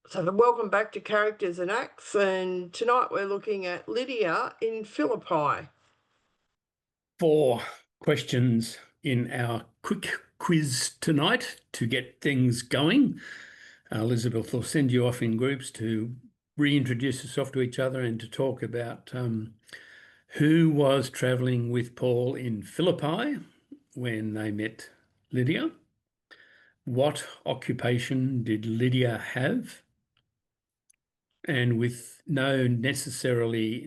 So welcome back to Characters and Acts, and tonight we're looking at Lydia in Philippi. 4 questions in our quick quiz tonight to get things going. Elizabeth will send you off in groups to reintroduce yourself to each other and to talk about who was travelling with Paul in Philippi when they met Lydia. What occupation did Lydia have? And with no necessary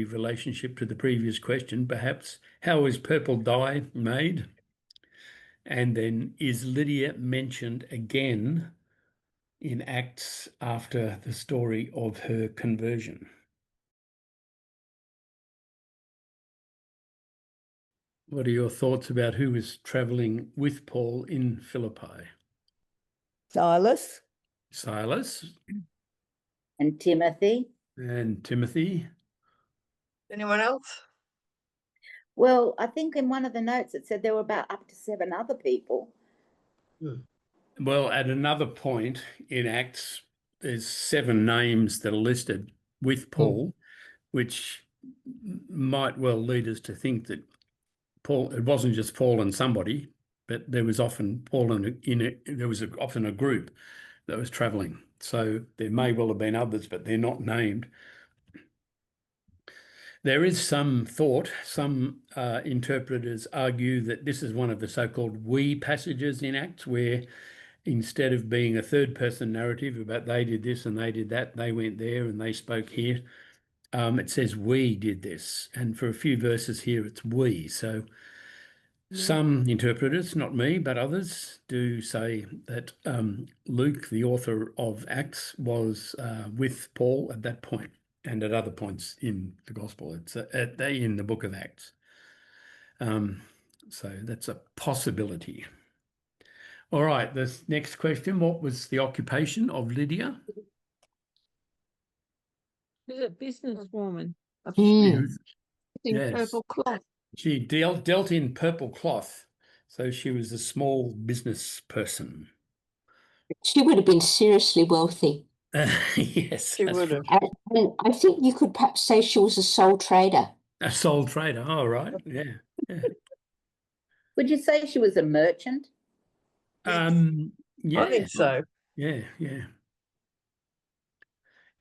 relationship to the previous question, perhaps, how is purple dye made? And then, is Lydia mentioned again in Acts after the story of her conversion? What are your thoughts about who was travelling with Paul in Philippi? Silas. Silas And Timothy. and Timothy. Anyone else? Well, I think in one of the notes it said there were about up to 7 other people. Well, at another point in Acts, there's 7 names that are listed with Paul, which might well lead us to think that Paul, it wasn't just Paul and somebody, but there was often Paul there was often a group that was travelling. So there may well have been others, but they're not named. There is some thought, some interpreters argue that this is one of the so-called we passages in Acts, where instead of being a third-person narrative about they did this and they did that, they went there and they spoke here, it says we did this. And for a few verses here, it's we. So some interpreters, not me, but others, do say that Luke, the author of Acts, was with Paul at that point and at other points in the Gospel. It's in the book of Acts. So that's a possibility. All right, this next question. What was the occupation of Lydia? She's a businesswoman. In Yes. purple cloth. She dealt in purple cloth, so she was a small business person. She would have been seriously wealthy. Yes, She would have. And I think you could perhaps say she was a sole trader. a sole trader. Oh, right. Yeah. Would you say she was a merchant? Yeah. I think so. Yeah.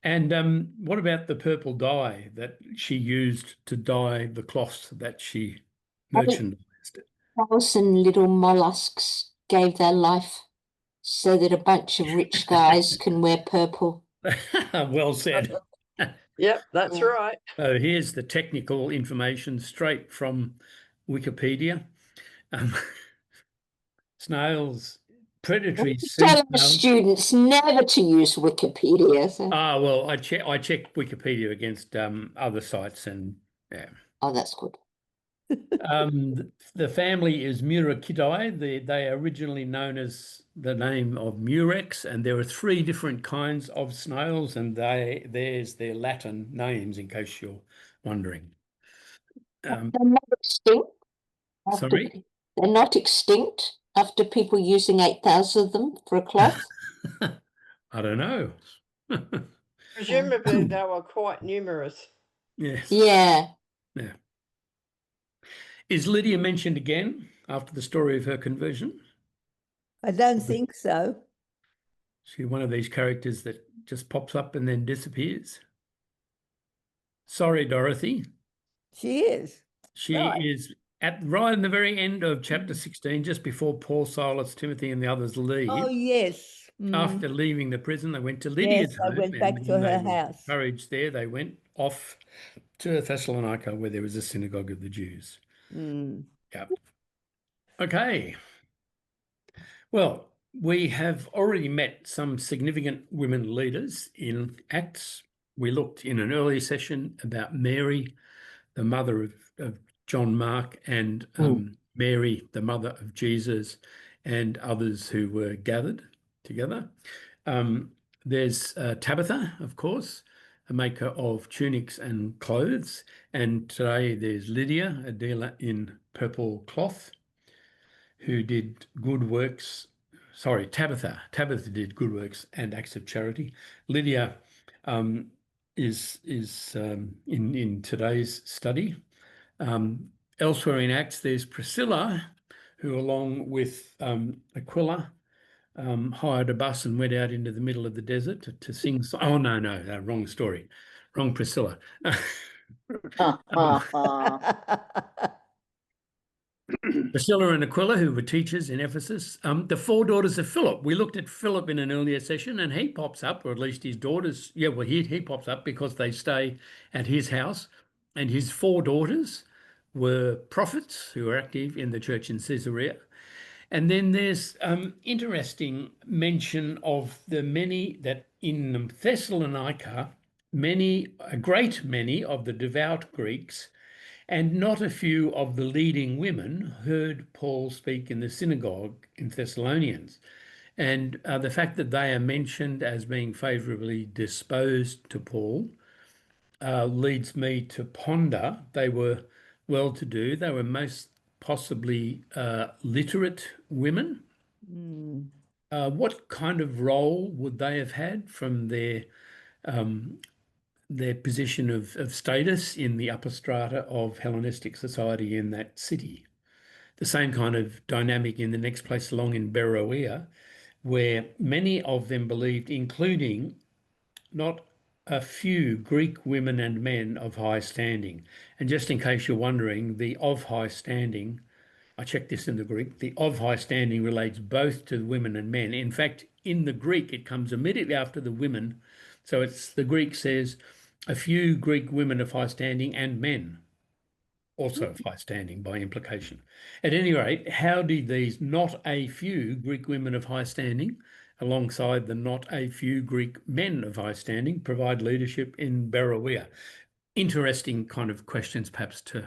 And what about the purple dye that she used to dye the cloths that she merchandised? 1,000 little mollusks gave their life so that a bunch of rich guys can wear purple. Well said. Yep, that's right. So here's the technical information straight from Wikipedia. Snails, predatory sea Tell our snails. students never to use Wikipedia. So. Well, I checked Wikipedia against other sites, and yeah. Oh, that's good. The family is Muracidae. They are originally known as the name of Murex, and there are 3 different kinds of snails, and there's their Latin names in case you're wondering. They're not extinct. Sorry? They're not extinct after people using 8,000 of them for a cloth. I don't know. Presumably they were quite numerous. Yes. Yeah. Is Lydia mentioned again after the story of her conversion? I don't think so. She's one of these characters that just pops up and then disappears. Sorry, Dorothy. She is. She Right. is right in the very end of chapter 16, just before Paul, Silas, Timothy, and the others leave. Oh, yes. After leaving the prison, they went to Lydia's home. They went back and to when her they were house. encouraged there, they went off to Thessalonica, where there was a synagogue of the Jews. Yep. Okay. Well, we have already met some significant women leaders in Acts. We looked in an earlier session about Mary, the mother of John Mark, and Mary, the mother of Jesus, and others who were gathered together. There's Tabitha, of course, a maker of tunics and clothes. And today there's Lydia, a dealer in purple cloth, who did good works sorry, Tabitha. Tabitha did good works and acts of charity. Lydia is in today's study. Elsewhere in Acts, there's Priscilla, who, along with Aquila, hired a bus and went out into the middle of the desert to sing. Oh, no, wrong story. Wrong Priscilla. Priscilla and Aquila, who were teachers in Ephesus. The four daughters of Philip. We looked at Philip in an earlier session, and he pops up, or at least his daughters. Yeah, well, he pops up because they stay at his house. And his four daughters were prophets who were active in the church in Caesarea. And then there's interesting mention of the many that in Thessalonica, a great many of the devout Greeks and not a few of the leading women heard Paul speak in the synagogue in Thessalonians. And the fact that they are mentioned as being favourably disposed to Paul leads me to ponder. They were well-to-do. They were most possibly literate women. What kind of role would they have had from their position of status in the upper strata of Hellenistic society in that city? The same kind of dynamic in the next place along in Beroea, where many of them believed, including not a few Greek women and men of high standing. And just in case you're wondering, the of high standing, I checked this in the Greek, the of high standing relates both to women and men. In fact, in the Greek, it comes immediately after the women. So the Greek says a few Greek women of high standing and men also of high standing by implication. At any rate, how did these not a few Greek women of high standing, alongside the not a few Greek men of high standing, provide leadership in Beroea? Interesting kind of questions perhaps to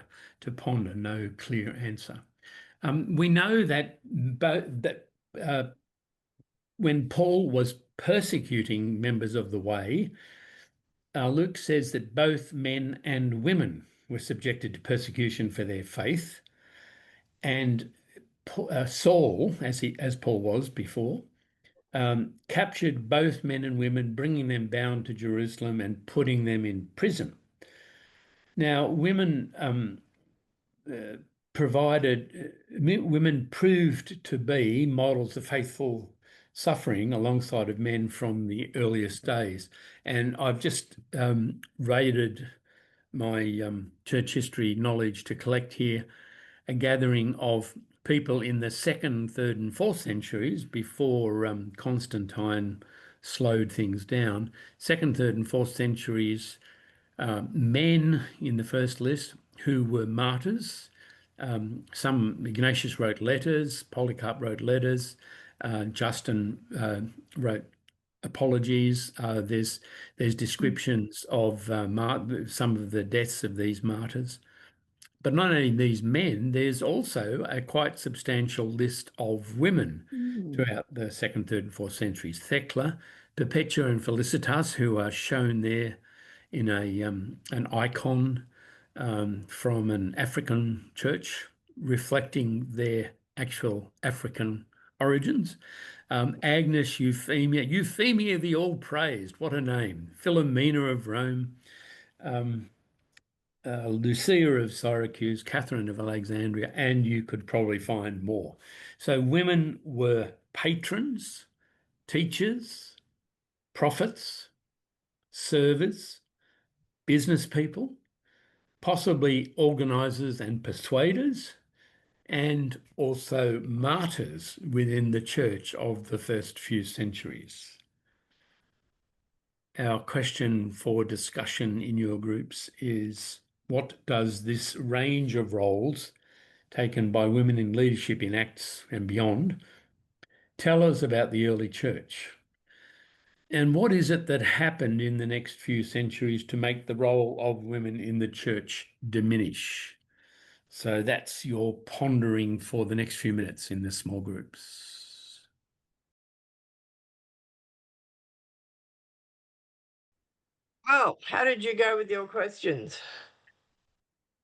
ponder, no clear answer. We know that when Paul was persecuting members of the way, Luke says that both men and women were subjected to persecution for their faith. And Saul, as Paul was before, captured both men and women, bringing them bound to Jerusalem and putting them in prison. Now, women proved to be models of faithful suffering alongside of men from the earliest days. And I've just raided my church history knowledge to collect here a gathering of people in the 2nd, 3rd and 4th centuries before Constantine slowed things down. 2nd, 3rd and 4th centuries, men in the first list who were martyrs. Ignatius wrote letters, Polycarp wrote letters, Justin wrote apologies. There's descriptions of some of the deaths of these martyrs. But not only these men, there's also a quite substantial list of women throughout the 2nd, 3rd and 4th centuries. Thecla, Perpetua and Felicitas, who are shown there in an icon from an African church reflecting their actual African origins. Agnes, Euphemia the all-praised, what a name. Philomena of Rome, Lucia of Syracuse, Catherine of Alexandria, and you could probably find more. So women were patrons, teachers, prophets, servers, business people, possibly organisers and persuaders, and also martyrs within the church of the first few centuries. Our question for discussion in your groups is, what does this range of roles taken by women in leadership in Acts and beyond tell us about the early church? And what is it that happened in the next few centuries to make the role of women in the church diminish? So that's your pondering for the next few minutes in the small groups. Well, how did you go with your questions?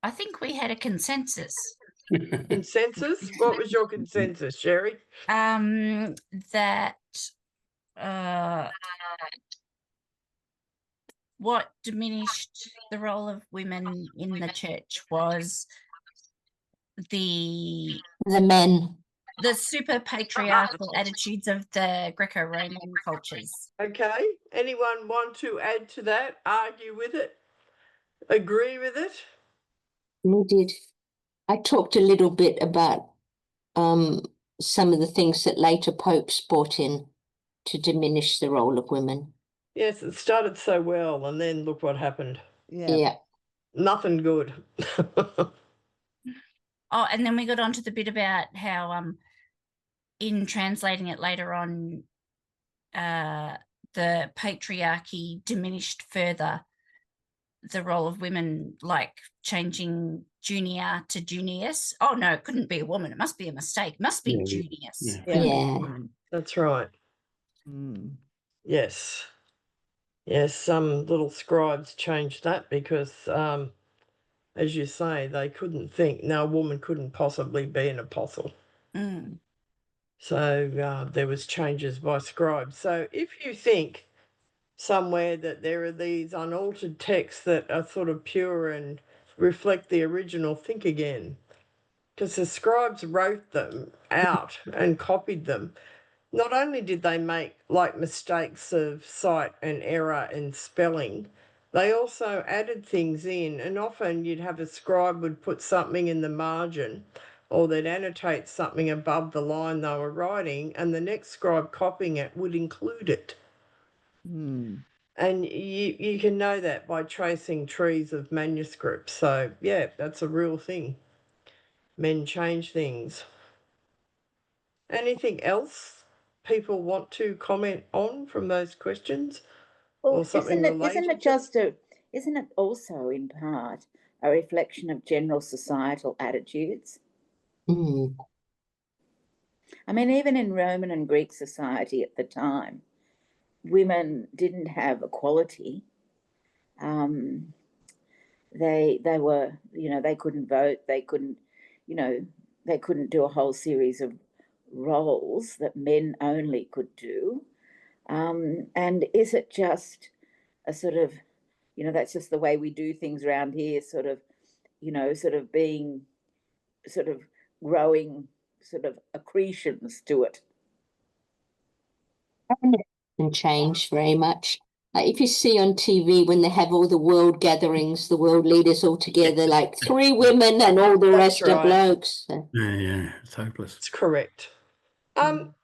I think we had a consensus. Consensus? What was your consensus, Sherry? That what diminished the role of women in the church was the men. super patriarchal attitudes of the Greco-Roman cultures. Okay. Anyone want to add to that? Argue with it? Agree with it? We did. I talked a little bit about some of the things that later popes brought in to diminish the role of women. Yes, it started so well, and then look what happened. Yeah. Nothing good. Oh, and then we got onto the bit about how in translating it later on, the patriarchy diminished further the role of women, like changing Junia to Junius. Oh no, it couldn't be a woman. It must be a mistake. It must be Junius. Yeah. That's right. Yes. Yes, some little scribes changed that because, as you say, they couldn't think, no, a woman couldn't possibly be an apostle. So there was changes by scribes. So if you think somewhere that there are these unaltered texts that are sort of pure and reflect the original, think again. Because the scribes wrote them out and copied them. Not only did they make like mistakes of sight and error and spelling, they also added things in, and often you'd have a scribe would put something in the margin or they'd annotate something above the line they were writing, and the next scribe copying it would include it. And you can know that by tracing trees of manuscripts. So yeah, that's a real thing. Men change things. Anything else people want to comment on from those questions? Well, Or something isn't it also in part a reflection of general societal attitudes? I mean, even in Roman and Greek society at the time, women didn't have equality. They were, they couldn't vote, they couldn't do a whole series of roles that men only could do. And is it just a sort of, that's just the way we do things around here, sort of being, growing accretions to it? And change very much. Like if you see on TV when they have all the world gatherings, the world leaders all together, like 3 women and all the rest are blokes. So. Yeah, it's hopeless. It's correct.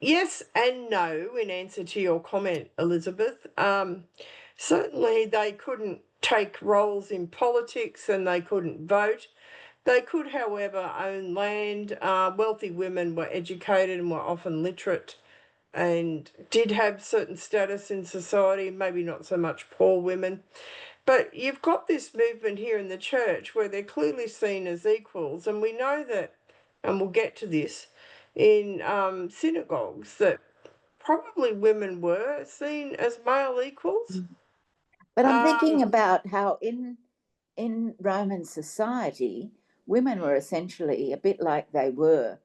Yes and no in answer to your comment, Elizabeth. Certainly they couldn't take roles in politics and they couldn't vote. They could, however, own land. Wealthy women were educated and were often literate and did have certain status in society, maybe not so much poor women. But you've got this movement here in the church where they're clearly seen as equals, and we know that, and we'll get to this, in synagogues, that probably women were seen as male equals. But I'm thinking about how in Roman society, women were essentially a bit like they were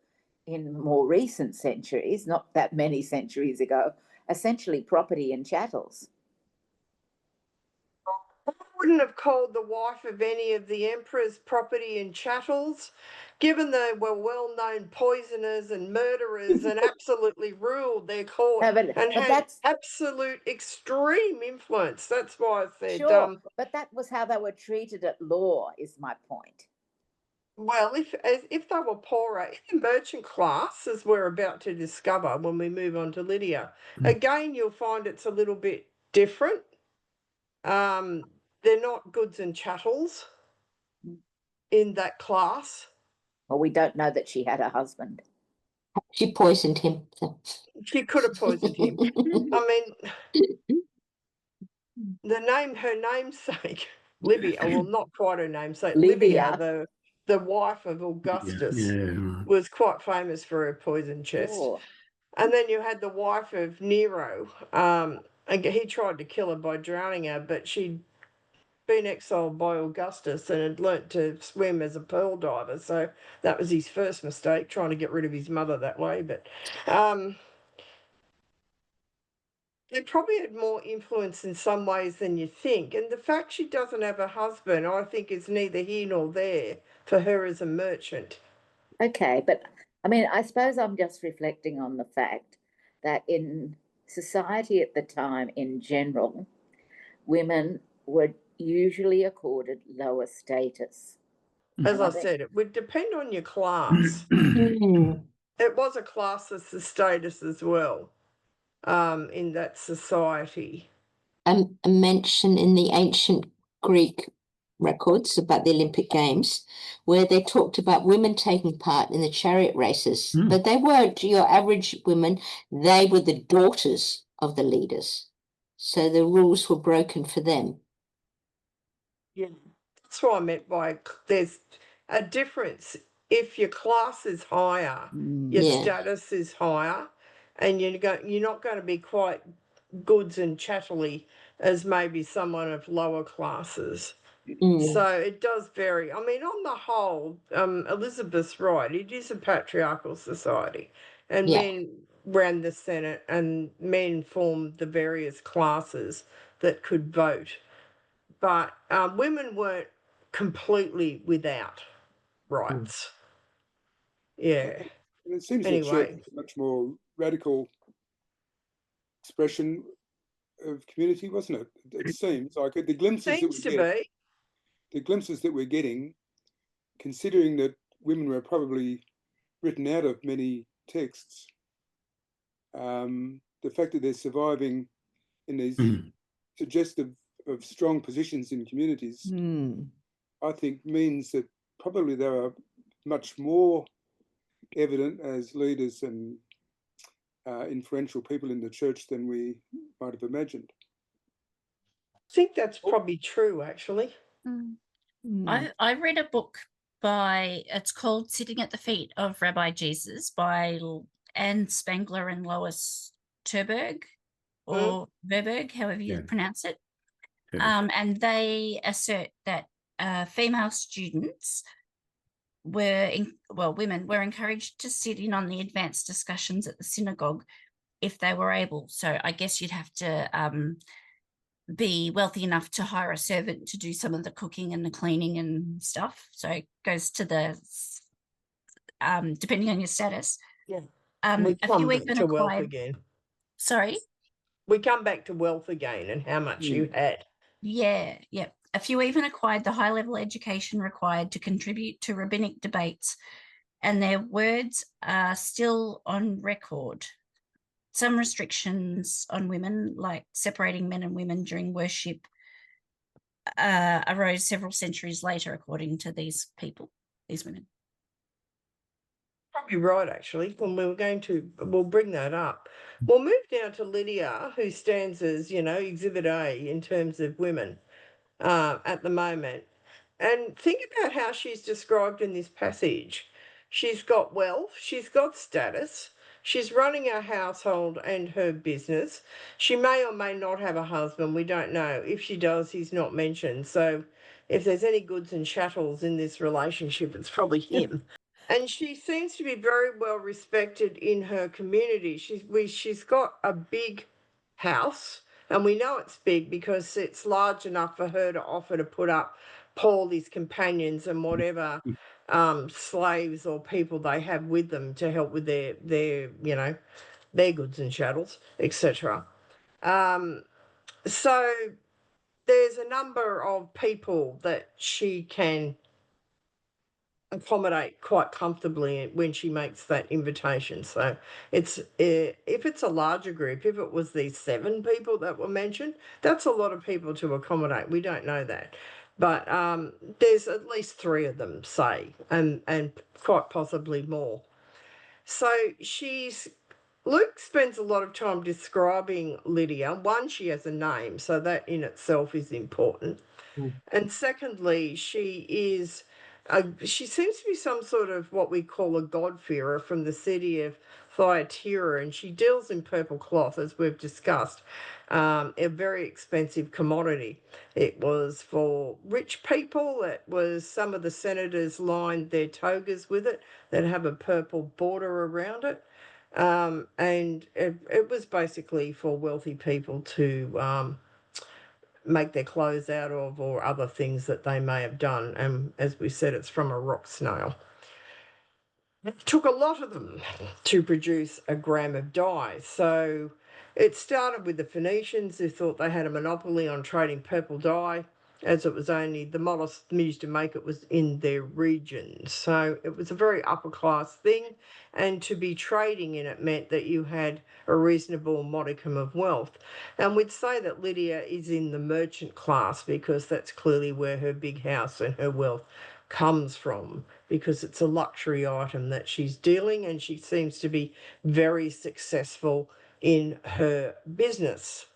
in more recent centuries, not that many centuries ago, essentially property and chattels. I wouldn't have called the wife of any of the emperor's property and chattels, given they were well-known poisoners and murderers and absolutely ruled their court and had absolute extreme influence. That's why I said... Sure, but that was how they were treated at law, is my point. Well, if they were poorer, in the merchant class, as we're about to discover when we move on to Lydia, again, you'll find it's a little bit different. They're not goods and chattels in that class. Well, we don't know that she had a husband. She poisoned him. So. She could have poisoned him. I mean, her namesake, Libya, well, not quite her namesake, Livia, the wife of Augustus, was quite famous for her poison chest. Sure. And then you had the wife of Nero. And he tried to kill her by drowning her, but she been exiled by Augustus and had learnt to swim as a pearl diver. So that was his first mistake, trying to get rid of his mother that way. But they probably had more influence in some ways than you think. And the fact she doesn't have a husband, I think, is neither here nor there for her as a merchant. Okay, but I mean, I suppose I'm just reflecting on the fact that in society at the time in general, women were usually accorded lower status. As And I I think, said, it would depend on your class. Mm. It was a classist status as well in that society. A mention in the ancient Greek records about the Olympic Games, where they talked about women taking part in the chariot races, but they weren't your average women, they were the daughters of the leaders. So the rules were broken for them. Yeah, that's what I meant by there's a difference. If your class is higher, your Yeah. status is higher, and you're not going to be quite goods and chattily as maybe someone of lower classes. So it does vary. I mean, on the whole, Elizabeth's right. It is a patriarchal society, and Yeah. men ran the Senate, and men formed the various classes that could vote. But women weren't completely without rights. Yeah. And it seems that church Anyway, is a much more radical expression of community, wasn't it? It seems like the glimpses that we seems to get, be. the glimpses that we're getting, considering that women were probably written out of many texts, the fact that they're surviving in these suggestive of strong positions in communities, I think means that probably they are much more evident as leaders and influential people in the church than we might have imagined. I think that's probably true, actually. I read a book it's called Sitting at the Feet of Rabbi Jesus by Anne Spangler and Lois Terberg, or Verberg, however you pronounce it. And they assert that female students women were encouraged to sit in on the advanced discussions at the synagogue if they were able. So I guess you'd have to be wealthy enough to hire a servant to do some of the cooking and the cleaning and stuff. So it goes to the depending on your status. Yeah. A few even to wealth acquired. again. Sorry. We come back to wealth again and how much you had. Yeah. A few even acquired the high-level education required to contribute to rabbinic debates, and their words are still on record. Some restrictions on women, like separating men and women during worship, arose several centuries later, according to these women. Probably right, actually. When we'll bring that up. We'll move now to Lydia, who stands as, Exhibit A in terms of women at the moment. And think about how she's described in this passage. She's got wealth, she's got status, she's running her household and her business. She may or may not have a husband, we don't know. If she does, he's not mentioned. So if there's any goods and chattels in this relationship, it's probably him. And she seems to be very well respected in her community. She's got a big house, and we know it's big because it's large enough for her to offer to put up Paul, his companions, and whatever slaves or people they have with them to help with their goods and chattels, etc. So there's a number of people that she can accommodate quite comfortably when she makes that invitation. So it's if it's a larger group, if it was these 7 people that were mentioned, that's a lot of people to accommodate. We don't know that, but there's at least 3 of them, say, and quite possibly more. So Luke spends a lot of time describing Lydia. One, she has a name, so that in itself is important. And secondly, she is She seems to be some sort of what we call a God-fearer from the city of Thyatira, and she deals in purple cloth, as we've discussed, a very expensive commodity. It was for rich people. It was some of the senators lined their togas with it that have a purple border around it. And it was basically for wealthy people to make their clothes out of, or other things that they may have done. And as we said, it's from a rock snail. It took a lot of them to produce a gram of dye. So it started with the Phoenicians, who thought they had a monopoly on trading purple dye, as it was only the modest used to make it was in their region. So it was a very upper class thing, and to be trading in it meant that you had a reasonable modicum of wealth. And we'd say that Lydia is in the merchant class because that's clearly where her big house and her wealth comes from, because it's a luxury item that she's dealing, and she seems to be very successful in her business.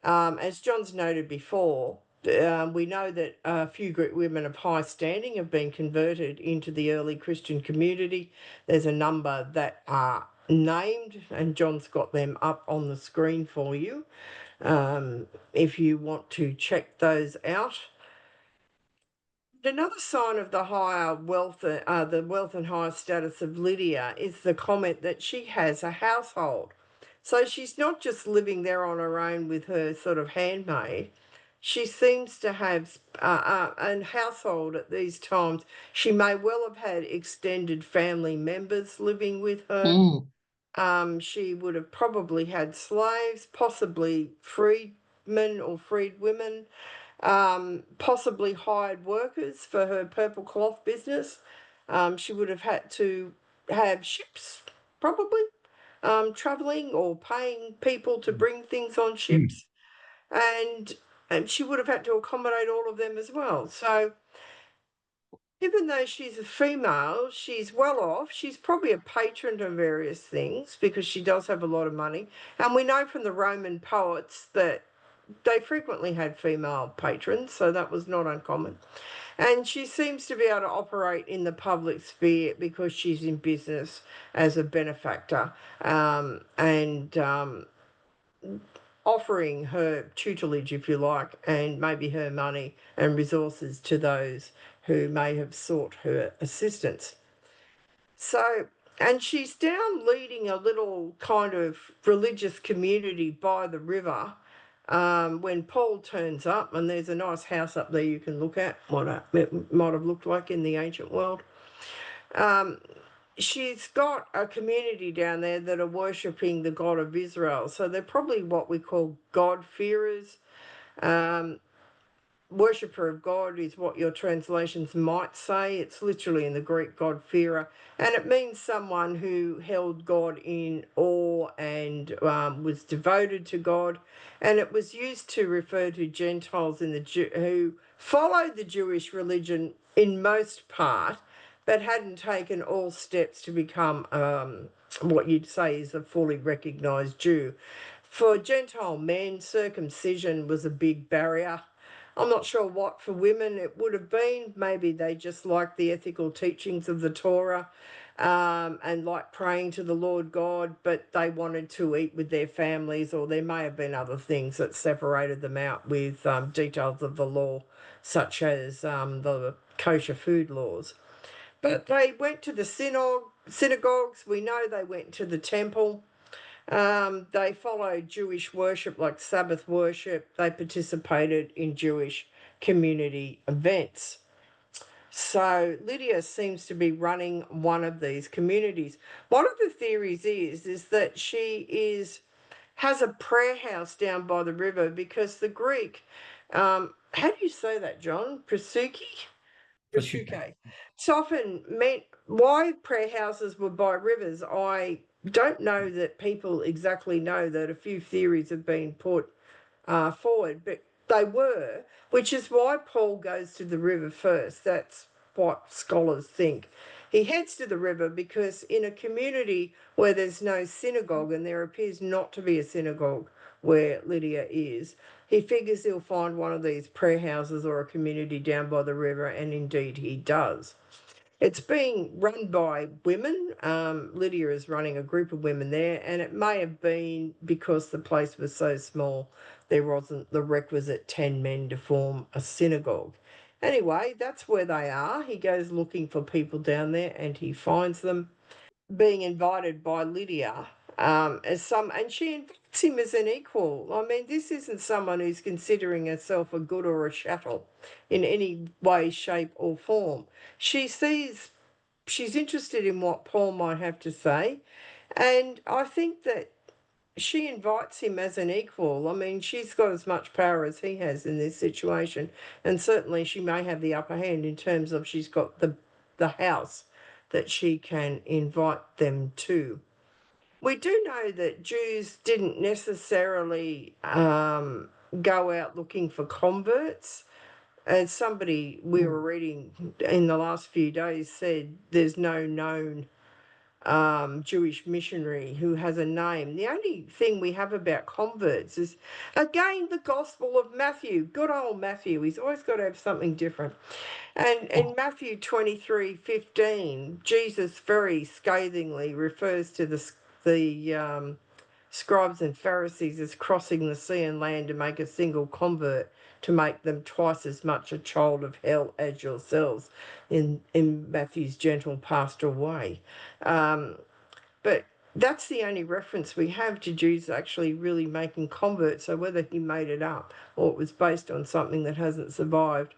As John's noted before, we know that a few Greek women of high standing have been converted into the early Christian community. There's a number that are named, and John's got them up on the screen for you if you want to check those out. Another sign of the higher wealth, the wealth and higher status of Lydia is the comment that she has a household. So she's not just living there on her own with her sort of handmaid. She seems to have a household at these times. She may well have had extended family members living with her. She would have probably had slaves, possibly freedmen or freedwomen, possibly hired workers for her purple cloth business. She would have had to have ships, probably, travelling or paying people to bring things on ships. And she would have had to accommodate all of them as well. So even though she's a female, she's well off. She's probably a patron of various things because she does have a lot of money. And we know from the Roman poets that they frequently had female patrons, so that was not uncommon. And she seems to be able to operate in the public sphere because she's in business as a benefactor, and offering her tutelage, if you like, and maybe her money and resources to those who may have sought her assistance. So, and she's down leading a little kind of religious community by the river when Paul turns up, and there's a nice house up there you can look at, what it might have looked like in the ancient world. She's got a community down there that are worshipping the God of Israel. So they're probably what we call God-fearers. Worshipper of God is what your translations might say. It's literally in the Greek God-fearer, and it means someone who held God in awe and was devoted to God. And it was used to refer to Gentiles in who followed the Jewish religion in most part, but hadn't taken all steps to become what you'd say is a fully recognised Jew. For Gentile men, circumcision was a big barrier. I'm not sure what for women it would have been. Maybe they just liked the ethical teachings of the Torah and liked praying to the Lord God, but they wanted to eat with their families, or there may have been other things that separated them out with details of the law, such as the kosher food laws. But they went to the synagogues. We know they went to the temple. They followed Jewish worship like Sabbath worship. They participated in Jewish community events. So Lydia seems to be running one of these communities. One of the theories is that she has a prayer house down by the river, because the Greek, how do you say that, John? Prasuke? Prasuke. It's often meant why prayer houses were by rivers. I don't know that people exactly know that. A few theories have been put forward, but they were, which is why Paul goes to the river first. That's what scholars think. He heads to the river because in a community where there's no synagogue, and there appears not to be a synagogue where Lydia is, he figures he'll find one of these prayer houses or a community down by the river, and indeed he does. It's being run by women. Lydia is running a group of women there, and it may have been because the place was so small, there wasn't the requisite 10 men to form a synagogue. Anyway, that's where they are. He goes looking for people down there and he finds them, being invited by Lydia and she invites him as an equal. I mean, this isn't someone who's considering herself a good or a chattel in any way, shape, or form. She sees she's interested in what Paul might have to say, and I think that she invites him as an equal. I mean, she's got as much power as he has in this situation, and certainly she may have the upper hand in terms of she's got the house that she can invite them to. We do know that Jews didn't necessarily go out looking for converts. As somebody we were reading in the last few days said, there's no known Jewish missionary who has a name. The only thing we have about converts is, again, the Gospel of Matthew. Good old Matthew. He's always got to have something different. And in Matthew 23:15, Jesus very scathingly refers to the scribes and Pharisees as crossing the sea and land to make a single convert, to make them twice as much a child of hell as yourselves, in Matthew's gentle pastoral way. But that's the only reference we have to Jews actually really making converts. So whether he made it up or it was based on something that hasn't survived,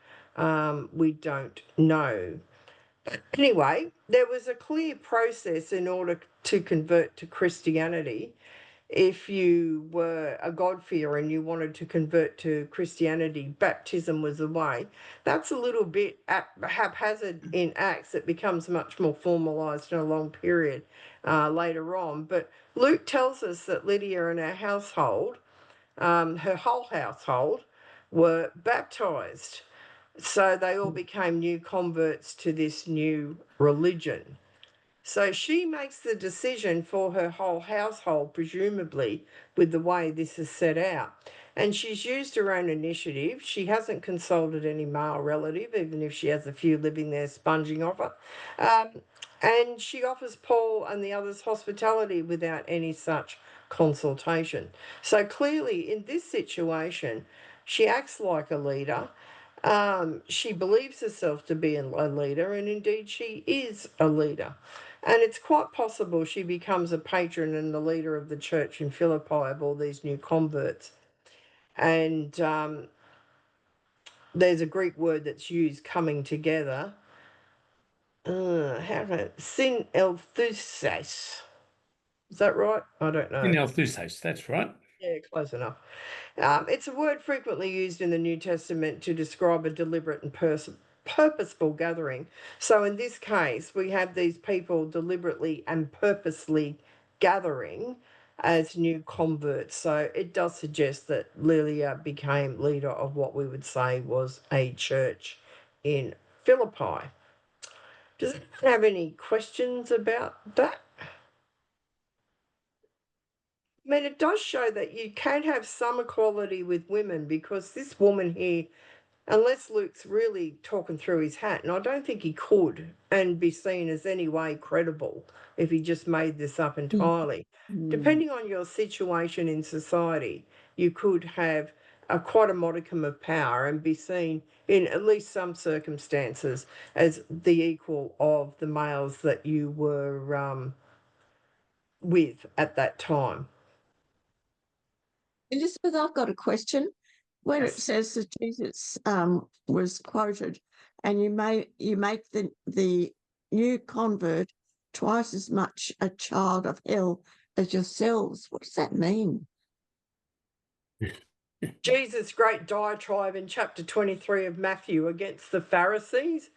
we don't know. Anyway, there was a clear process in order to convert to Christianity. If you were a God-fearer and you wanted to convert to Christianity, baptism was the way. That's a little bit haphazard in Acts. It becomes much more formalised in a long period later on. But Luke tells us that Lydia and her household, her whole household, were baptised. So they all became new converts to this new religion. So she makes the decision for her whole household, presumably, with the way this is set out. And she's used her own initiative. She hasn't consulted any male relative, even if she has a few living there sponging off her. And she offers Paul and the others hospitality without any such consultation. So clearly, in this situation, she acts like a leader. She believes herself to be a leader, and indeed she is a leader. And it's quite possible she becomes a patron and the leader of the church in Philippi of all these new converts. And there's a Greek word that's used, coming together. Synelthuses. Is that right? I don't know. Synelthuses, that's right. Yeah, close enough. It's a word frequently used in the New Testament to describe a deliberate and purposeful gathering. So in this case, we have these people deliberately and purposely gathering as new converts. So it does suggest that Lydia became leader of what we would say was a church in Philippi. Does anyone have any questions about that? I mean, it does show that you can have some equality with women, because this woman here, unless Luke's really talking through his hat, and I don't think he could, and be seen as any way credible if he just made this up entirely. Depending on your situation in society, you could have quite a modicum of power and be seen, in at least some circumstances, as the equal of the males that you were with at that time. Elizabeth, I've got a question. When it Yes. says that Jesus was quoted, and you make the new convert twice as much a child of hell as yourselves, what does that mean? Jesus' great diatribe in chapter 23 of Matthew against the Pharisees.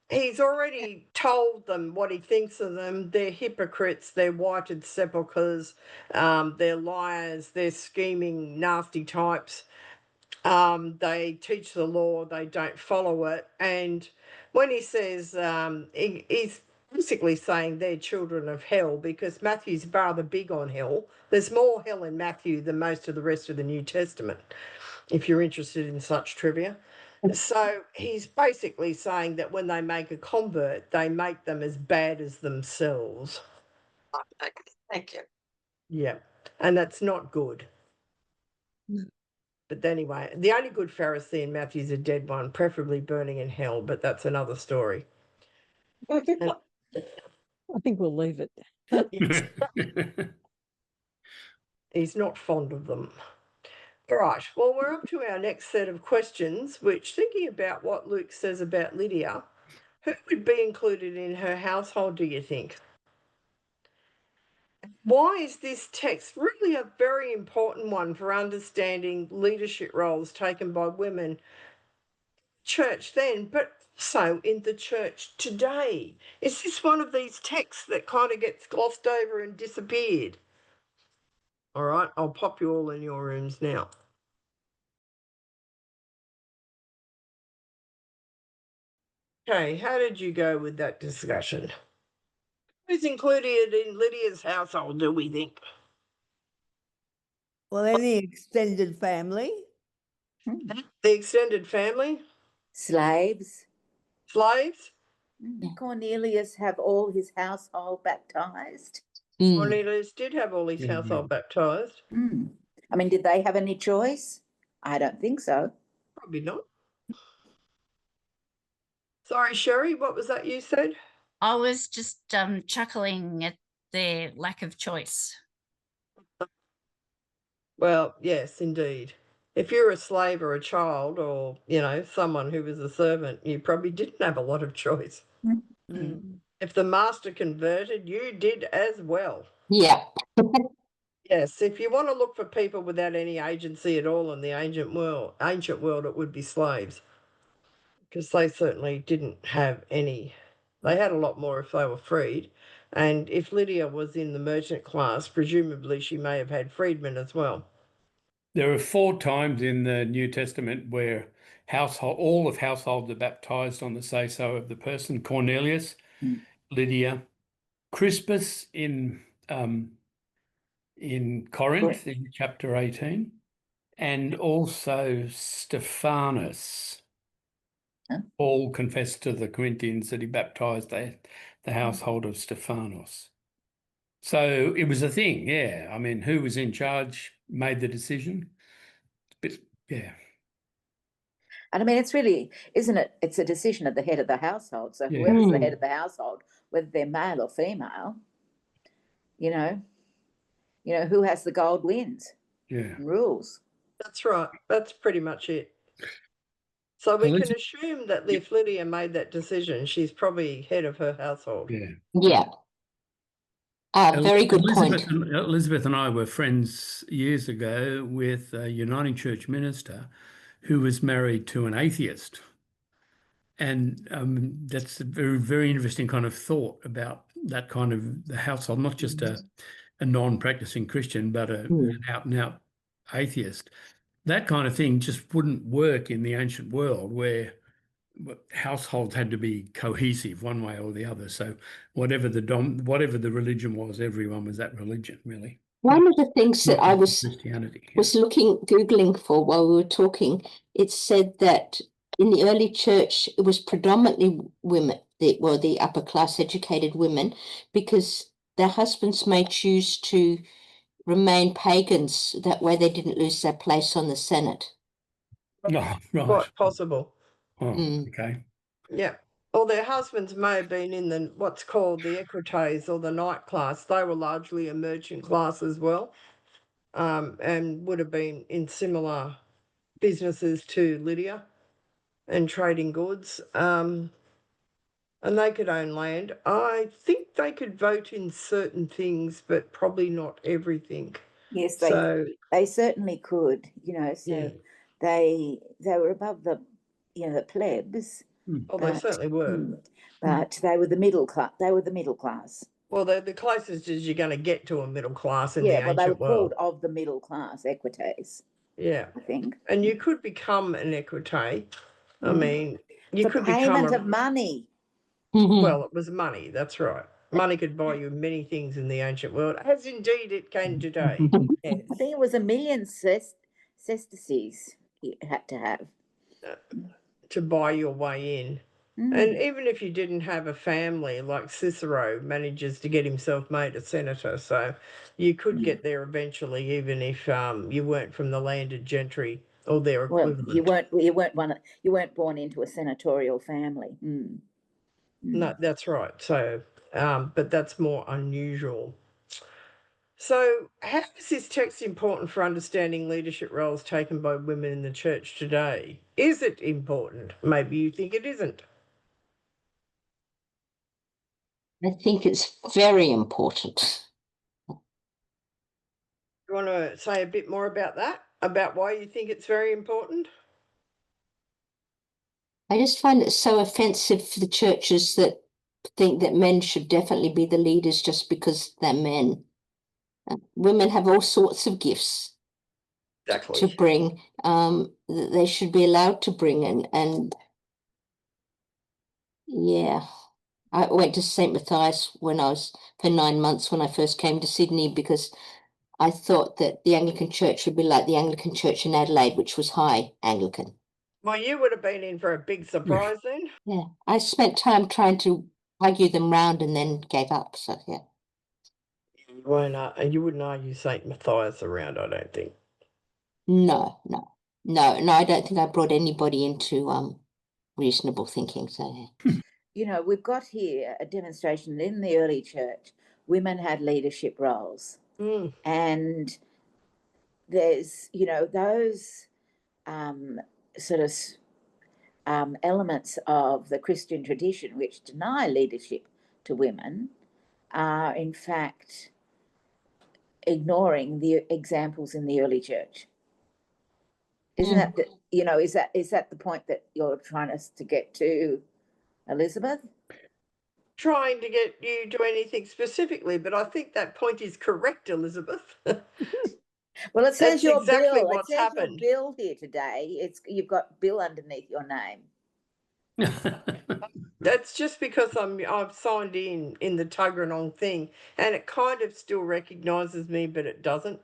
He's already told them what he thinks of them. They're hypocrites, they're whited sepulchres, they're liars, they're scheming, nasty types. They teach the law, they don't follow it. And when he says, he's basically saying they're children of hell, because Matthew's rather big on hell. There's more hell in Matthew than most of the rest of the New Testament. if you're interested in such trivia. So he's basically saying that when they make a convert, they make them as bad as themselves. Okay, thank you. Yeah, and that's not good. But anyway, the only good Pharisee in Matthew's a dead one, preferably burning in hell, but that's another story. I think we'll leave it. Yes, he's not fond of them. All right, well, we're up to our next set of questions, which, thinking about what Luke says about Lydia, who would be included in her household, do you think? Why is this text really a very important one for understanding leadership roles taken by women? Church then, but also in the church today. Is this one of these texts that kind of gets glossed over and disappeared? All right, I'll pop you all in your rooms now. Okay, how did you go with that discussion? Who's included in Lydia's household, do we think? Well, any extended family. The extended family? Slaves. Slaves? Cornelius have all his household baptized. Cornelius did have all his household baptized. I mean, did they have any choice? I don't think so. Probably not. Sorry, Sherry, what was that you said? I was just chuckling at their lack of choice. Well, yes, indeed. If you're a slave or a child or, someone who was a servant, you probably didn't have a lot of choice. If the master converted, you did as well. Yeah. Yes, if you want to look for people without any agency at all in the ancient world, it would be slaves. Because they certainly didn't have any. They had a lot more if they were freed. And if Lydia was in the merchant class, presumably she may have had freedmen as well. There are 4 times in the New Testament where all of households are baptized on the say-so of the person. Cornelius, Lydia, Crispus in Corinth in chapter 18, and also Stephanus. Paul confessed to the Corinthians that he baptized the household of Stephanus. So it was a thing, yeah. I mean, who was in charge made the decision. But yeah. And I mean, it's really, isn't it? It's a decision of the head of the household. So whoever's the head of the household, whether they're male or female, who has the gold wins. Yeah. Rules. That's right. That's pretty much it. So we can assume that if Lydia made that decision, she's probably head of her household. Yeah. Yeah. Very good point. Elizabeth and I were friends years ago with a Uniting Church minister who was married to an atheist. And that's a very, very interesting kind of thought about that kind of the household, not just a non-practicing Christian, but an out-and-out atheist. That kind of thing just wouldn't work in the ancient world where households had to be cohesive one way or the other. So whatever the religion was, everyone was that religion, really. One of the things that I was Christianity, Googling for while we were talking, it said that in the early church, it was predominantly women, the upper class educated women, because their husbands may choose to remain pagans. That way they didn't lose their place on the Senate. Oh, right. Quite possible. Oh, okay. Yeah. Or their husbands may have been in what's called the equites or the night class. They were largely a merchant class as well, and would have been in similar businesses to Lydia and trading goods. And they could own land. I think they could vote in certain things, but probably not everything. Yes, they certainly could. So they were above the plebs. Oh, they certainly were. But they were the middle class. Well, they're the closest as you're going to get to a middle class in the ancient world. They were called of the middle class, equites. Yeah, I think. And you could become an equite. I mean, you could become payment of money. Well, it was money. That's right. Money could buy you many things in the ancient world, as indeed it can today. I think it was 1 million sesterces. had to have to buy your way in. And even if you didn't have a family, like Cicero manages to get himself made a senator, so you could get there eventually, even if you weren't from the landed gentry or their equivalent. You weren't born into a senatorial family. No, that's right. So, but that's more unusual. So, how is this text important for understanding leadership roles taken by women in the church today? Is it important? Maybe you think it isn't. I think it's very important. You want to say a bit more about that? About why you think it's very important? I just find it so offensive for the churches that think that men should definitely be the leaders just because they're men. Women have all sorts of gifts to bring. They should be allowed to bring, and yeah. I went to St. Matthias when I was for 9 months when I first came to Sydney, because I thought that the Anglican Church would be like the Anglican Church in Adelaide, which was high Anglican. Well, you would have been in for a big surprise then. Yeah, I spent time trying to argue them round and then gave up. So yeah. And you wouldn't argue St. Matthias around, I don't think. No, I don't think I brought anybody into reasonable thinking. So you know, we've got here a demonstration in the early church, women had leadership roles. And there's, you know, those sort of elements of the Christian tradition which deny leadership to women are in fact ignoring the examples in the early church. Isn't that, you know, is that the point that you're trying us to get to, Elizabeth? Trying to get you to anything specifically, but I think that point is correct, Elizabeth. Well, it says your exactly Bill. what's It says happened. your Bill here today. You've got Bill underneath your name. That's just because I've signed in the Tuggeranong thing, and it kind of still recognises me, but it doesn't.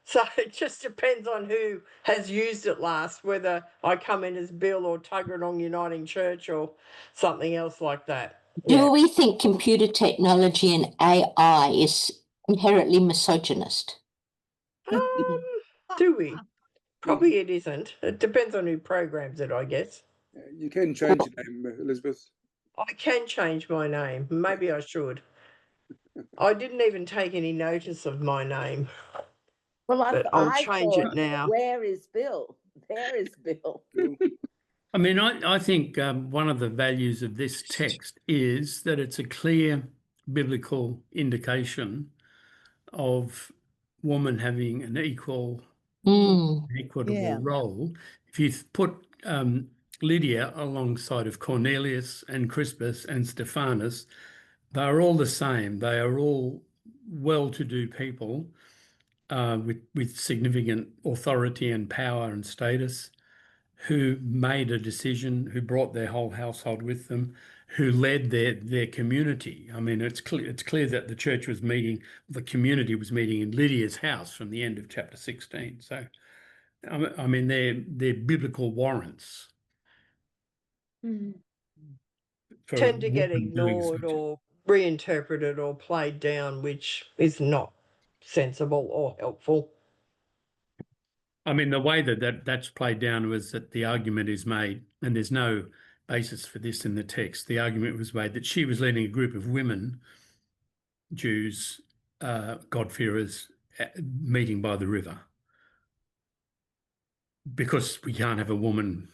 So it just depends on who has used it last, whether I come in as Bill or Tuggeranong Uniting Church or something else like that. Do we think computer technology and AI is inherently misogynist? Do we? Probably it isn't. It depends on who programs it, I guess. You can change your name, Elizabeth. I can change my name. Maybe I should. I didn't even take any notice of my name. Well, I'll change it now. Where is Bill? There is Bill. I mean, I think one of the values of this text is that it's a clear biblical indication of woman having an equitable role. If you put Lydia alongside of Cornelius and Crispus and Stephanus, they are all the same. They are all well-to-do people with significant authority and power and status, who made a decision, who brought their whole household with them, who led their community. I mean, it's clear that the church was meeting, the community was meeting in Lydia's house from the end of chapter 16. So, I mean, they're biblical warrants. Tend to get ignored or reinterpreted or played down, which is not sensible or helpful. I mean, the way that's played down was that the argument is made, and there's no basis for this in the text. The argument was made that she was leading a group of women, Jews, God-fearers, meeting by the river, because we can't have a woman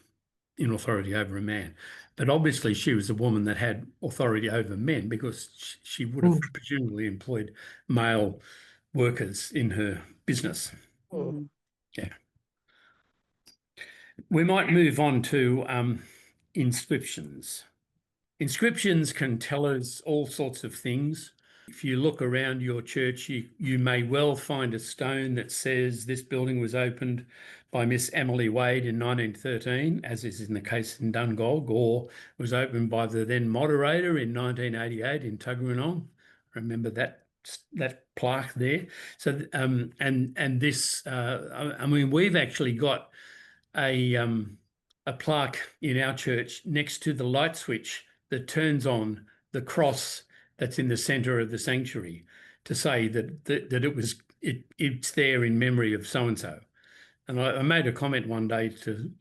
in authority over a man. But obviously she was a woman that had authority over men, because she would have presumably employed male workers in her business. Yeah. We might move on to inscriptions. Inscriptions can tell us all sorts of things. If you look around your church, you may well find a stone that says this building was opened by Miss Emily Wade in 1913, as is in the case in Dungog, or was opened by the then moderator in 1988 in Tuggeranong. Remember that plaque there. So and this, I mean, we've actually got a plaque in our church next to the light switch that turns on the cross that's in the centre of the sanctuary to say that it's there in memory of so and so. And I made a comment one day to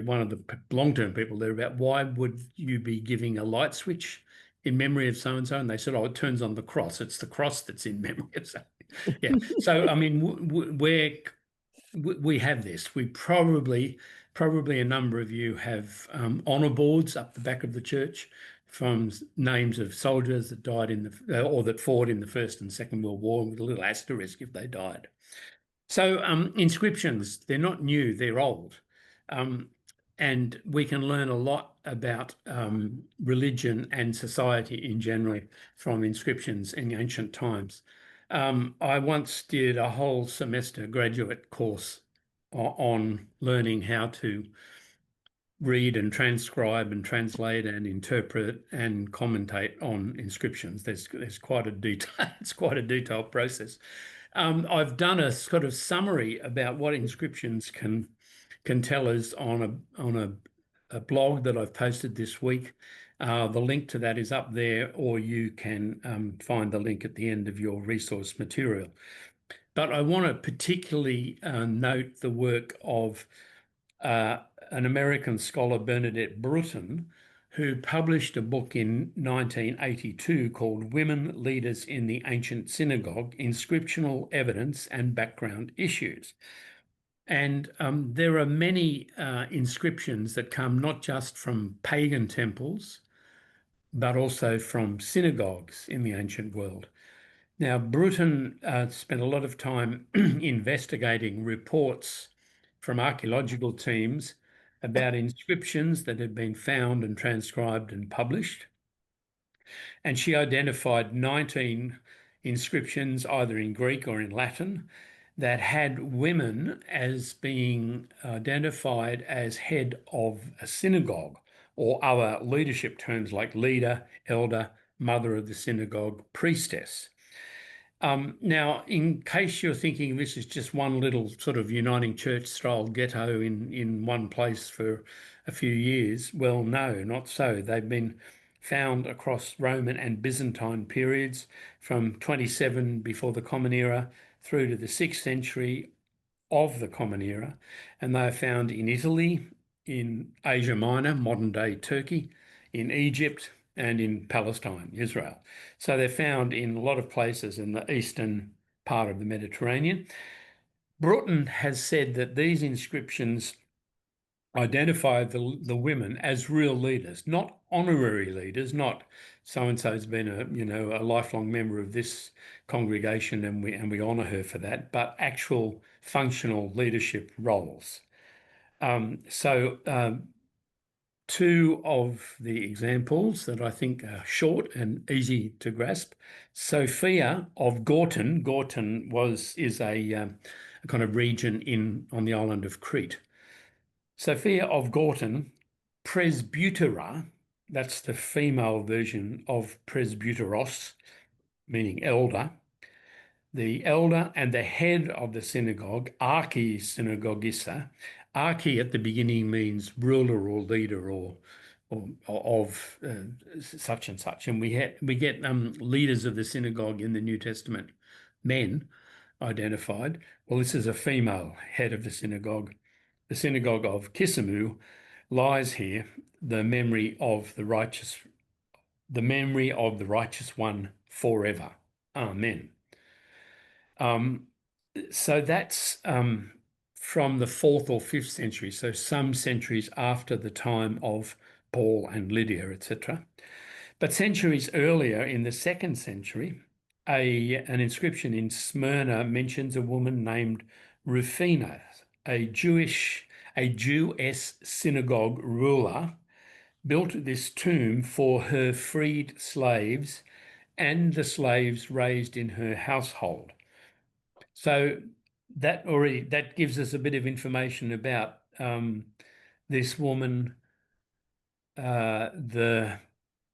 one of the long-term people there about why would you be giving a light switch in memory of so and so, and they said, "Oh, it turns on the cross. It's the cross that's in memory of so." Yeah. So I mean, we have this. We probably a number of you have honour boards up the back of the church from names of soldiers that died in the or that fought in the First and Second World War, with a little asterisk if they died. So inscriptions, they're not new, they're old. And we can learn a lot about religion and society in general from inscriptions in ancient times. I once did a whole semester graduate course on learning how to read and transcribe and translate and interpret and commentate on inscriptions. There's quite a detail, it's quite a detailed process. I've done a sort of summary about what inscriptions can tell us on a blog that I've posted this week. The link to that is up there, or you can find the link at the end of your resource material. But I want to particularly note the work of an American scholar, Bernadette Bruton, who published a book in 1982 called Women Leaders in the Ancient Synagogue, Inscriptional Evidence and Background Issues. And there are many inscriptions that come not just from pagan temples, but also from synagogues in the ancient world. Now, Bruton spent a lot of time investigating reports from archaeological teams about inscriptions that had been found and transcribed and published. And she identified 19 inscriptions, either in Greek or in Latin, that had women as being identified as head of a synagogue, or other leadership terms like leader, elder, mother of the synagogue, priestess. Now, in case you're thinking this is just one little sort of Uniting Church style ghetto in one place for a few years, well, no, not so. They've been found across Roman and Byzantine periods from 27 before the Common Era through to the 6th century of the Common Era, and they are found in Italy, in Asia Minor, modern-day Turkey, in Egypt, and in Palestine, Israel. So they're found in a lot of places in the eastern part of the Mediterranean. Bruton has said that these inscriptions identify the women as real leaders, not honorary leaders, not so-and-so's been a lifelong member of this congregation and we honor her for that, but actual functional leadership roles. Two of the examples that I think are short and easy to grasp. Sophia of Gortyn. Gortyn is a kind of region on the island of Crete. Sophia of Gortyn, presbytera, that's the female version of presbyteros, meaning elder. The elder and the head of the synagogue, archi synagogissa. Archi at the beginning means ruler or leader or of such and such. And we get leaders of the synagogue in the New Testament, men identified. Well, this is a female head of the synagogue. The synagogue of Kisimu lies here, the memory of the righteous one forever. Amen. So that's from the 4th or 5th century, so some centuries after the time of Paul and Lydia, etc. But centuries earlier, in the 2nd century, an inscription in Smyrna mentions a woman named Rufina, a Jewish synagogue ruler, built this tomb for her freed slaves and the slaves raised in her household. So that gives us a bit of information about this woman, the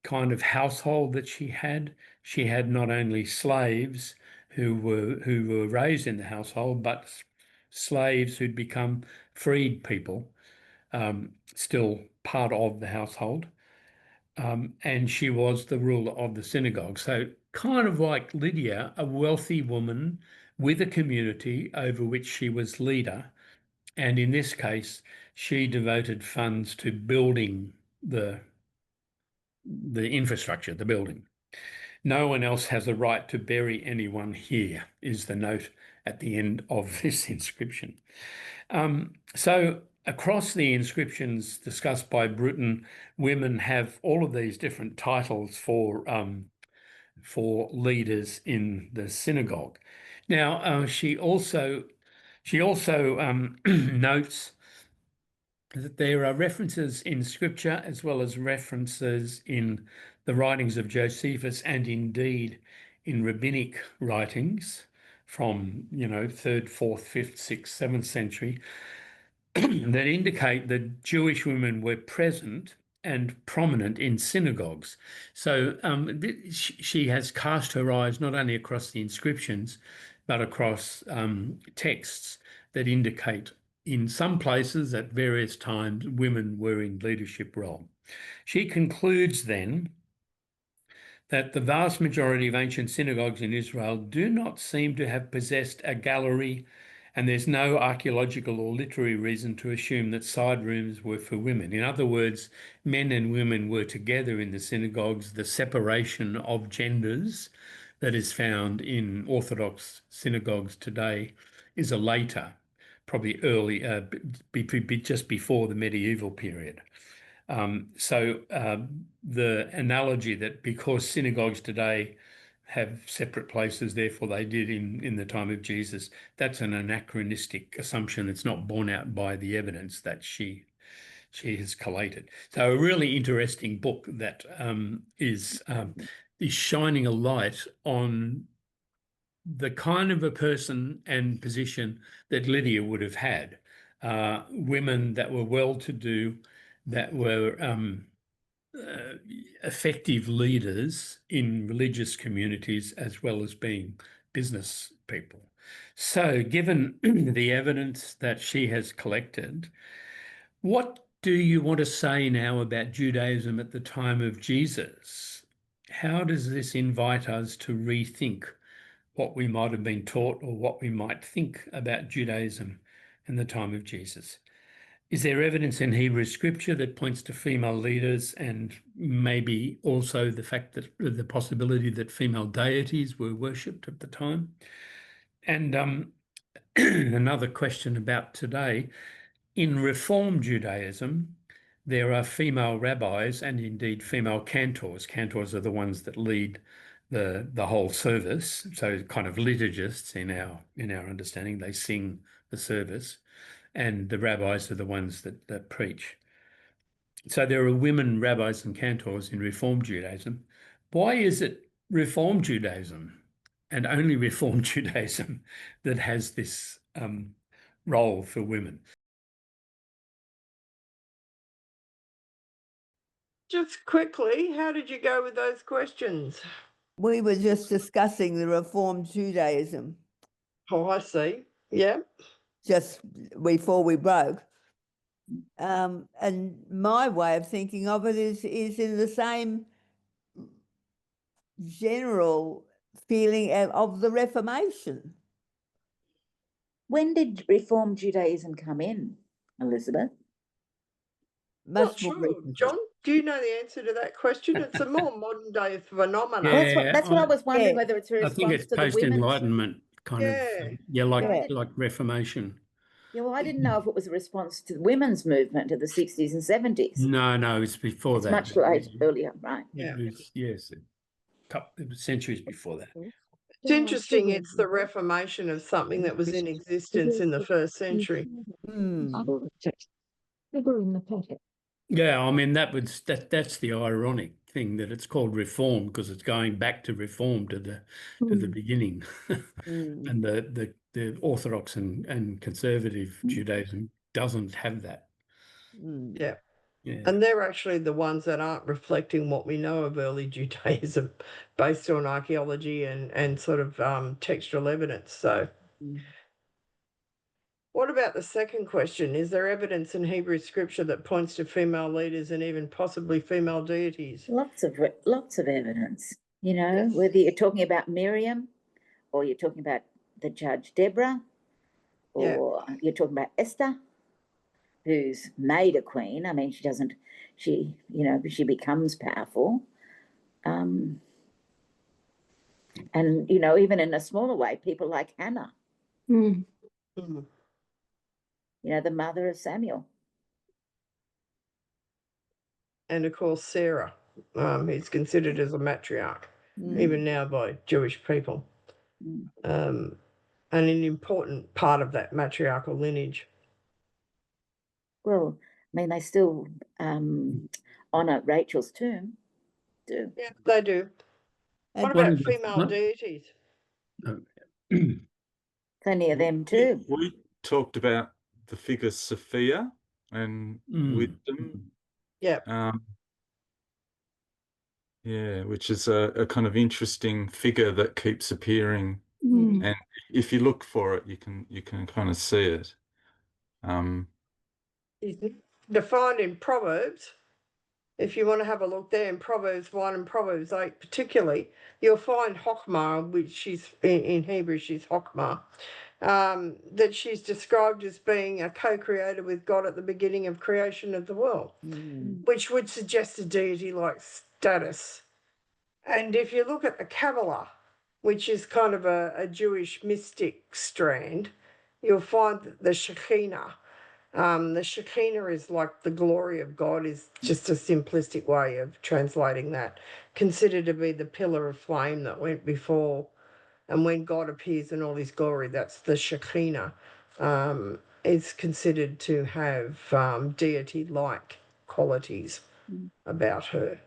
kind of household that she had. She had not only slaves who were raised in the household, but slaves who'd become freed people still part of the household. And she was the ruler of the synagogue. So kind of like Lydia, a wealthy woman with a community over which she was leader. And in this case, she devoted funds to building the infrastructure, the building. No one else has a right to bury anyone here, is the note at the end of this inscription. So across the inscriptions discussed by Bruton, women have all of these different titles for leaders in the synagogue. Now, she also notes that there are references in scripture as well as references in the writings of Josephus and indeed in rabbinic writings from, 3rd, 4th, 5th, 6th, 7th century that indicate that Jewish women were present and prominent in synagogues. So she has cast her eyes not only across the inscriptions, but across texts that indicate in some places at various times women were in leadership role. She concludes then that the vast majority of ancient synagogues in Israel do not seem to have possessed a gallery, and there's no archaeological or literary reason to assume that side rooms were for women. In other words, men and women were together in the synagogues. The separation of genders that is found in Orthodox synagogues today is a later, probably early, just before the medieval period. So the analogy that because synagogues today have separate places, therefore they did in the time of Jesus, that's an anachronistic assumption. It's not borne out by the evidence that she has collated. So a really interesting book that is shining a light on the kind of a person and position that Lydia would have had. Women that were well-to-do, that were effective leaders in religious communities as well as being business people. So given the evidence that she has collected, what do you want to say now about Judaism at the time of Jesus? How does this invite us to rethink what we might have been taught or what we might think about Judaism in the time of Jesus? Is there evidence in Hebrew scripture that points to female leaders and maybe also the fact that the possibility that female deities were worshipped at the time? And another question about today, in Reform Judaism, there are female rabbis and indeed female cantors. Cantors are the ones that lead the whole service, so kind of liturgists in our understanding. They sing the service, and the rabbis are the ones that preach. So there are women rabbis and cantors in Reform Judaism. Why is it Reform Judaism and only Reform Judaism that has this role for women? Just quickly, how did you go with those questions? We were just discussing the Reformed Judaism Oh, I see. Yeah. just before we broke. And my way of thinking of it is in the same general feeling of the Reformation. When did Reform Judaism come in, Elizabeth? Not sure. John, do you know the answer to that question? It's a more modern day phenomenon. Yeah, That's what I was wondering, whether it's a response I think it's to the women's... post-Enlightenment kind of, like Reformation. Yeah, well, I didn't know if it was a response to the women's movement of the 60s and 70s. No, it's before that. Much earlier, right? Yeah. Yes, it was centuries before that. It's interesting, it's the reformation of something that was in existence in the first century. Yeah, I mean that's the ironic thing, that it's called reform because it's going back to reform to the beginning. And the Orthodox and conservative Judaism doesn't have that. Yeah. And they're actually the ones that aren't reflecting what we know of early Judaism based on archaeology and sort of textual evidence. So What about the second question? Is there evidence in Hebrew scripture that points to female leaders and even possibly female deities? Lots of evidence, you know, Yes. whether you're talking about Miriam or you're talking about the judge Deborah or you're talking about Esther, who's made a queen. I mean, she becomes powerful. And, you know, even in a smaller way, people like Hannah, Mm. Mm. you know, the mother of Samuel. And of course, Sarah, who's considered as a matriarch, even now by Jewish people. And an important part of that matriarchal lineage. Well, I mean, they still honour Rachel's tomb, do. Yeah, they do. What One about of the- female deities? Plenty of them too. We talked about the figure Sophia and wisdom. Yeah. Yeah, which is a kind of interesting figure that keeps appearing. And if you look for it, you can kind of see it. Is defined in Proverbs. If you want to have a look there in Proverbs 1 and Proverbs 8 particularly, you'll find Chokmah, which is in Hebrew, she's Chokmah, that she's described as being a co-creator with God at the beginning of creation of the world, which would suggest a deity-like status. And if you look at the Kabbalah, which is kind of a Jewish mystic strand, you'll find that the Shekinah, the Shekinah is like the glory of God, is just a simplistic way of translating that, considered to be the pillar of flame that went before. And when God appears in all his glory, that's the Shekinah. Is considered to have deity-like qualities about her.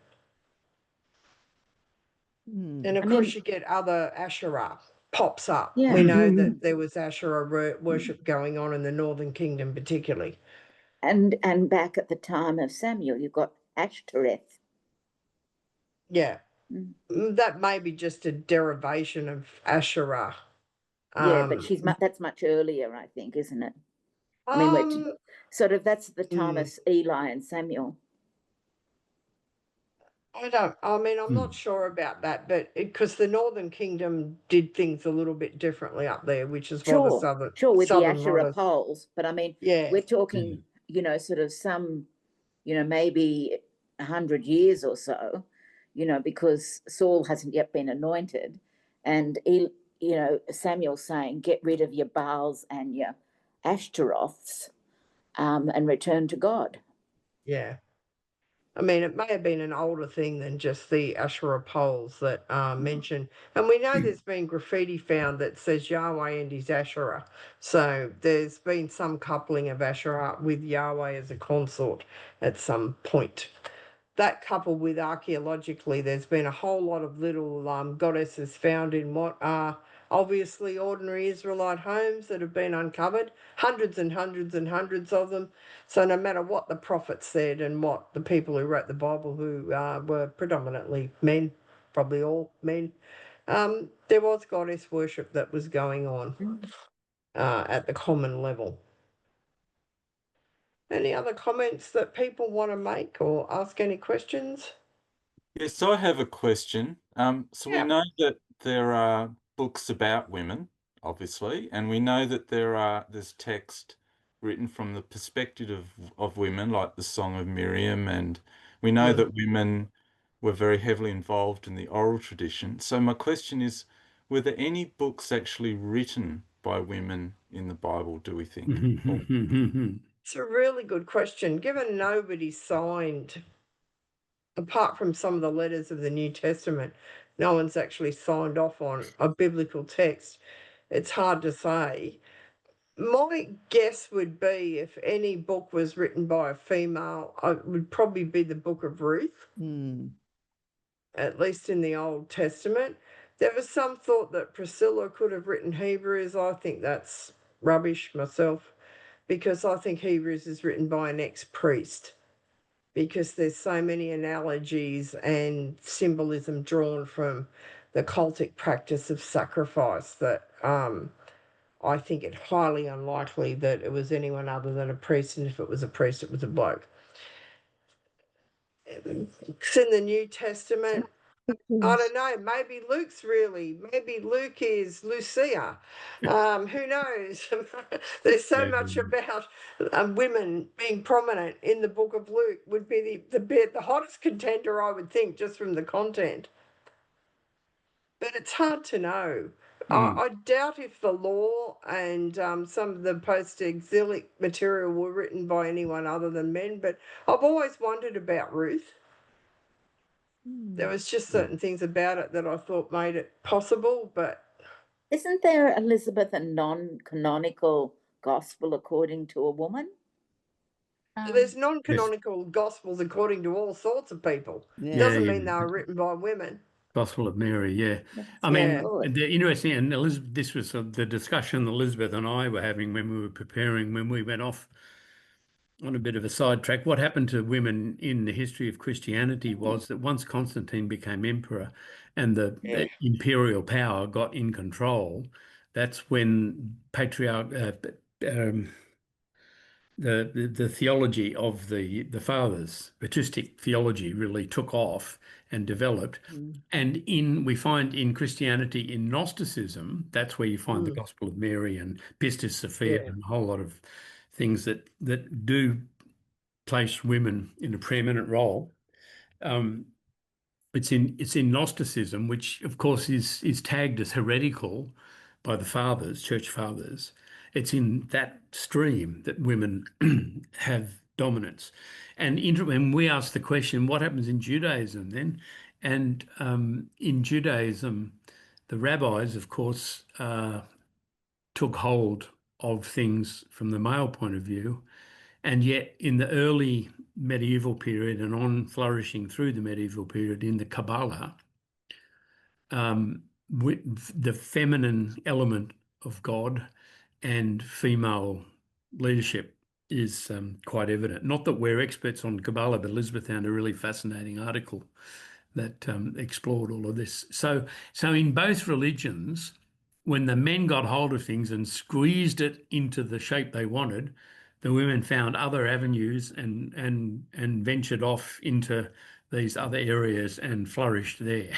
And of course, you get other Asherah pops up. Yeah. We know that there was Asherah worship going on in the Northern Kingdom, particularly. And back at the time of Samuel, you've got Ashtoreth. Yeah. That may be just a derivation of Asherah. Yeah, but that's much earlier, I think, isn't it? I mean, that's the time of Eli and Samuel. I'm not sure about that, but because the Northern Kingdom did things a little bit differently up there, which is why the Southern with the Asherah writers- poles. But I mean, we're talking, you know, sort of some, you know, maybe 100 years or so, you know, because Saul hasn't yet been anointed, and you know, Samuel's saying, get rid of your Baals and your Ashtaroths, and return to God. Yeah. I mean, it may have been an older thing than just the Asherah poles that mentioned. And we know there's been graffiti found that says Yahweh and his Asherah. So there's been some coupling of Asherah with Yahweh as a consort at some point. That coupled with archaeologically, there's been a whole lot of little goddesses found in what are obviously ordinary Israelite homes that have been uncovered, hundreds and hundreds and hundreds of them. So no matter what the prophets said and what the people who wrote the Bible, who were predominantly men, probably all men, there was goddess worship that was going on at the common level. Any other comments that people want to make or ask any questions? Yes, I have a question. So we know that there are books about women, obviously, and we know that there's text written from the perspective of women, like the Song of Miriam, and we know that women were very heavily involved in the oral tradition. So my question is, were there any books actually written by women in the Bible, do we think? It's a really good question. Given nobody signed, apart from some of the letters of the New Testament, no one's actually signed off on a biblical text. It's hard to say. My guess would be if any book was written by a female, it would probably be the book of Ruth, at least in the Old Testament. There was some thought that Priscilla could have written Hebrews. I think that's rubbish myself, because I think Hebrews is written by an ex-priest, because there's so many analogies and symbolism drawn from the cultic practice of sacrifice that I think it highly unlikely that it was anyone other than a priest, and if it was a priest, it was a bloke. It's in the New Testament. I don't know, maybe Luke is Lucia. Who knows? There's so much about women being prominent in the book of Luke. Would be the hottest contender, I would think, just from the content. But it's hard to know. I doubt if the law and some of the post-exilic material were written by anyone other than men, but I've always wondered about Ruth. There was just certain things about it that I thought made it possible, but... Isn't there, Elizabeth, a non-canonical gospel according to a woman? There's non-canonical gospels according to all sorts of people. Doesn't mean they were written by women. Gospel of Mary, yeah. I mean, the interesting, and Elizabeth, this was the discussion Elizabeth and I were having when we were preparing, when we went off on a bit of a sidetrack. What happened to women in the history of Christianity was that once Constantine became emperor and the imperial power got in control, that's when the theology of the fathers, patristic theology, really took off and developed. And we find in Christianity, in Gnosticism, that's where you find the Gospel of Mary and Pistis Sophia and a whole lot of things that do place women in a preeminent role. It's in Gnosticism, which of course is tagged as heretical by the fathers, church fathers. It's in that stream that women have dominance. And when we ask the question, what happens in Judaism then? And in Judaism, the rabbis, of course, took hold of things from the male point of view. And yet in the early medieval period and on flourishing through the medieval period in the Kabbalah, the feminine element of God and female leadership is quite evident. Not that we're experts on Kabbalah, but Elizabeth found a really fascinating article that explored all of this. So in both religions, when the men got hold of things and squeezed it into the shape they wanted, the women found other avenues and ventured off into these other areas and flourished there.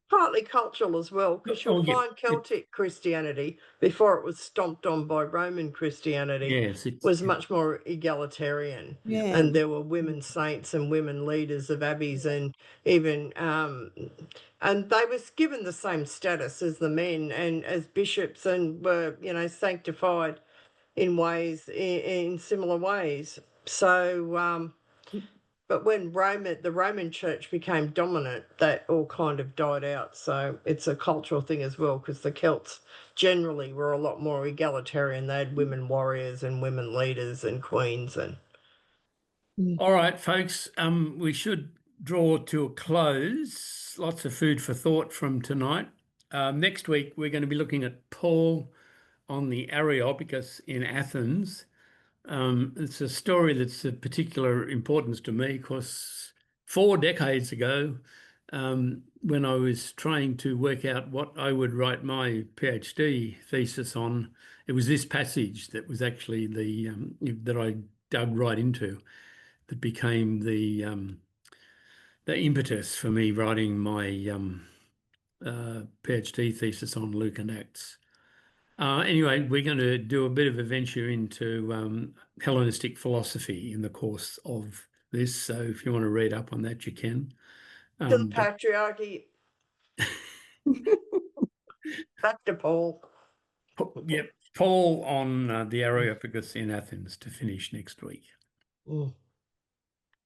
Partly cultural as well, because you'll find Celtic Christianity, before it was stomped on by Roman Christianity, was much more egalitarian. And there were women saints and women leaders of abbeys, and even and they was given the same status as the men and as bishops, and were, sanctified in ways, in similar ways. So but when the Roman Church became dominant, that all kind of died out. So it's a cultural thing as well, because the Celts generally were a lot more egalitarian. They had women warriors and women leaders and queens. And all right, folks, we should draw to a close. Lots of food for thought from tonight. Next week, we're going to be looking at Paul on the Areopagus in Athens. It's a story that's of particular importance to me because 4 decades ago, when I was trying to work out what I would write my PhD thesis on, it was this passage that was actually that I dug right into, that became the impetus for me writing my PhD thesis on Luke and Acts. Anyway, we're going to do a bit of a venture into Hellenistic philosophy in the course of this. So if you want to read up on that, you can. To the patriarchy. Back to Paul. Yep, Paul on the Areopagus in Athens to finish next week.